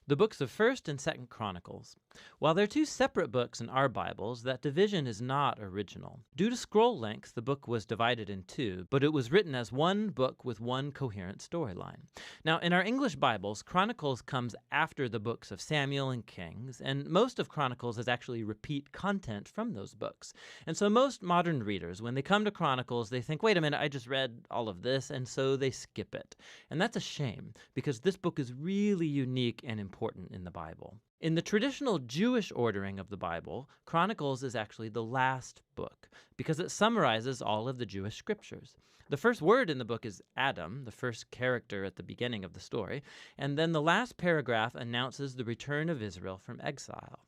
The books of 1st and 2nd Chronicles. While they're two separate books in our Bibles, that division is not original. Due to scroll length, the book was divided in two, but it was written as one book with one coherent storyline. Now, in our English Bibles, Chronicles comes after the books of Samuel and Kings, and most of Chronicles is actually repeat content from those books. And so most modern readers, when they come to Chronicles, they think, wait a minute, I just read all of this, and so they skip it. And that's a shame, because this book is really unique and important in the Bible. In the traditional Jewish ordering of the Bible, Chronicles is actually the last book because it summarizes all of the Jewish scriptures. The first word in the book is Adam, the first character at the beginning of the story, and then the last paragraph announces the return of Israel from exile.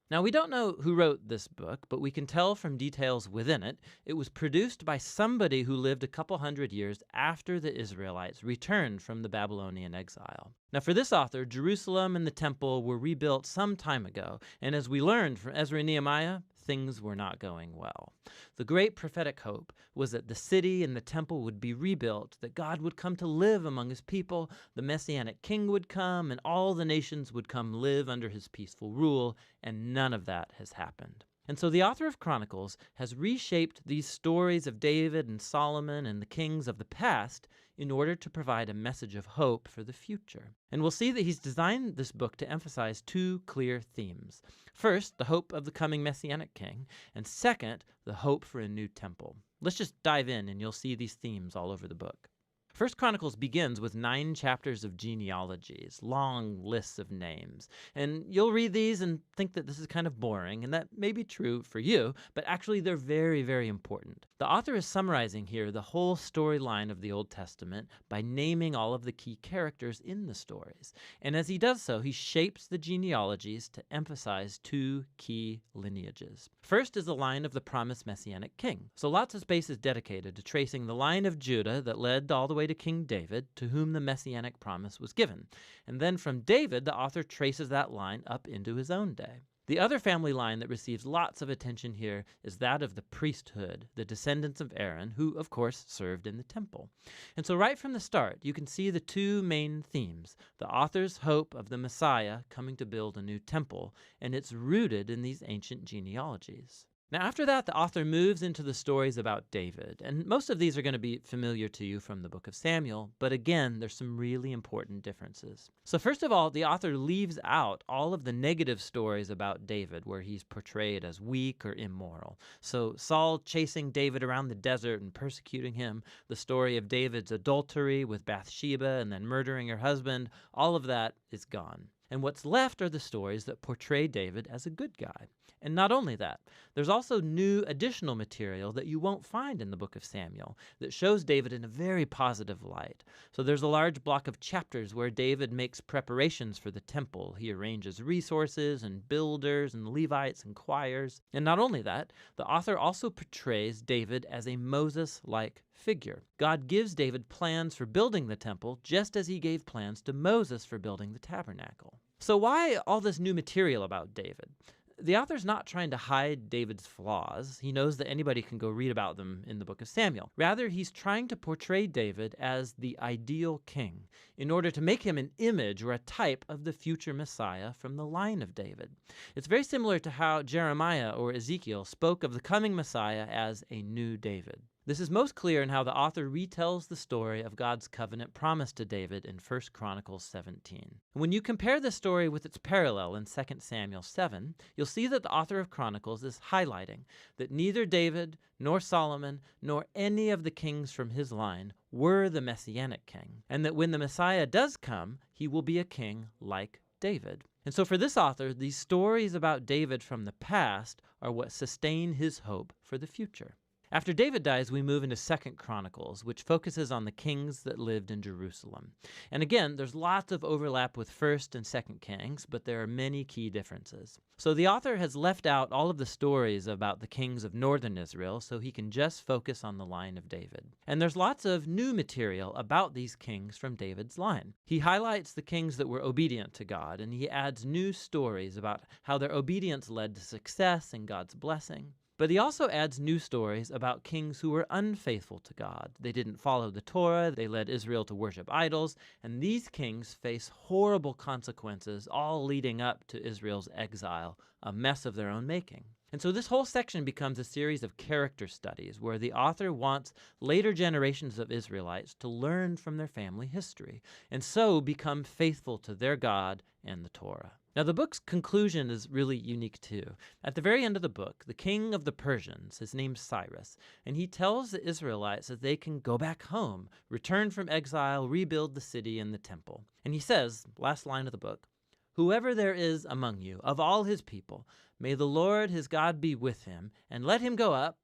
Now, we don't know who wrote this book, but we can tell from details within it, it was produced by somebody who lived a couple hundred years after the Israelites returned from the Babylonian exile. Now, for this author, Jerusalem and the temple were rebuilt some time ago, and as we learned from Ezra and Nehemiah, things were not going well. The great prophetic hope was that the city and the temple would be rebuilt, that God would come to live among his people, the Messianic king would come, and all the nations would come live under his peaceful rule, and none of that has happened. And so the author of Chronicles has reshaped these stories of David and Solomon and the kings of the past in order to provide a message of hope for the future. And we'll see that he's designed this book to emphasize two clear themes. First, the hope of the coming Messianic king, and second, the hope for a new temple. Let's just dive in and you'll see these themes all over the book. First Chronicles begins with 9 chapters of genealogies, long lists of names. And you'll read these and think that this is kind of boring, and that may be true for you, but actually they're very, very important. The author is summarizing here the whole storyline of the Old Testament by naming all of the key characters in the stories. And as he does so, he shapes the genealogies to emphasize 2 key lineages. First is the line of the promised Messianic king. So lots of space is dedicated to tracing the line of Judah that led all the way to King David, to whom the Messianic promise was given. And then from David, the author traces that line up into his own day. The other family line that receives lots of attention here is that of the priesthood, the descendants of Aaron, who, of course, served in the temple. And so right from the start, you can see the 2 main themes, the author's hope of the Messiah coming to build a new temple, and it's rooted in these ancient genealogies. Now, after that, the author moves into the stories about David, and most of these are going to be familiar to you from the book of Samuel, but again, there's some really important differences. So first of all, the author leaves out all of the negative stories about David, where he's portrayed as weak or immoral. So Saul chasing David around the desert and persecuting him, the story of David's adultery with Bathsheba and then murdering her husband, all of that is gone. And what's left are the stories that portray David as a good guy. And not only that, there's also new additional material that you won't find in the book of Samuel that shows David in a very positive light. So there's a large block of chapters where David makes preparations for the temple. He arranges resources and builders and Levites and choirs. And not only that, the author also portrays David as a Moses-like figure. God gives David plans for building the temple just as he gave plans to Moses for building the tabernacle. So why all this new material about David? The author's not trying to hide David's flaws. He knows that anybody can go read about them in the book of Samuel. Rather, he's trying to portray David as the ideal king in order to make him an image or a type of the future Messiah from the line of David. It's very similar to how Jeremiah or Ezekiel spoke of the coming Messiah as a new David. This is most clear in how the author retells the story of God's covenant promise to David in 1 Chronicles 17. When you compare this story with its parallel in 2 Samuel 7, you'll see that the author of Chronicles is highlighting that neither David, nor Solomon, nor any of the kings from his line were the Messianic king, and that when the Messiah does come, he will be a king like David. And so for this author, these stories about David from the past are what sustain his hope for the future. After David dies, we move into 2 Chronicles, which focuses on the kings that lived in Jerusalem. And again, there's lots of overlap with 1st and 2nd Kings, but there are many key differences. So the author has left out all of the stories about the kings of northern Israel, so he can just focus on the line of David. And there's lots of new material about these kings from David's line. He highlights the kings that were obedient to God, and he adds new stories about how their obedience led to success and God's blessing. But he also adds new stories about kings who were unfaithful to God. They didn't follow the Torah, they led Israel to worship idols, and these kings face horrible consequences, all leading up to Israel's exile, a mess of their own making. And so this whole section becomes a series of character studies where the author wants later generations of Israelites to learn from their family history, and so become faithful to their God and the Torah. Now, the book's conclusion is really unique too. At the very end of the book, the king of the Persians, his name's Cyrus, and he tells the Israelites that they can go back home, return from exile, rebuild the city and the temple. And he says, last line of the book, "Whoever there is among you, of all his people, may the Lord his God be with him, and let him go up."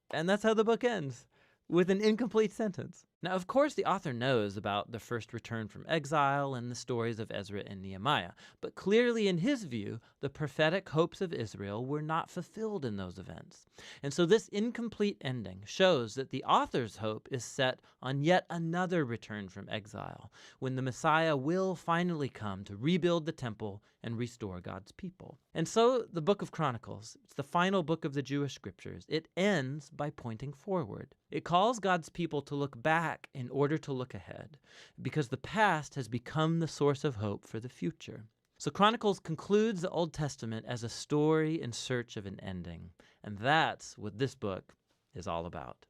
And that's how the book ends, with an incomplete sentence. Now, of course, the author knows about the first return from exile and the stories of Ezra and Nehemiah, but clearly in his view, the prophetic hopes of Israel were not fulfilled in those events. And so this incomplete ending shows that the author's hope is set on yet another return from exile, when the Messiah will finally come to rebuild the temple and restore God's people. And so the book of Chronicles, it's the final book of the Jewish scriptures. It ends by pointing forward. It calls God's people to look back in order to look ahead, because the past has become the source of hope for the future. So Chronicles concludes the Old Testament as a story in search of an ending, and that's what this book is all about.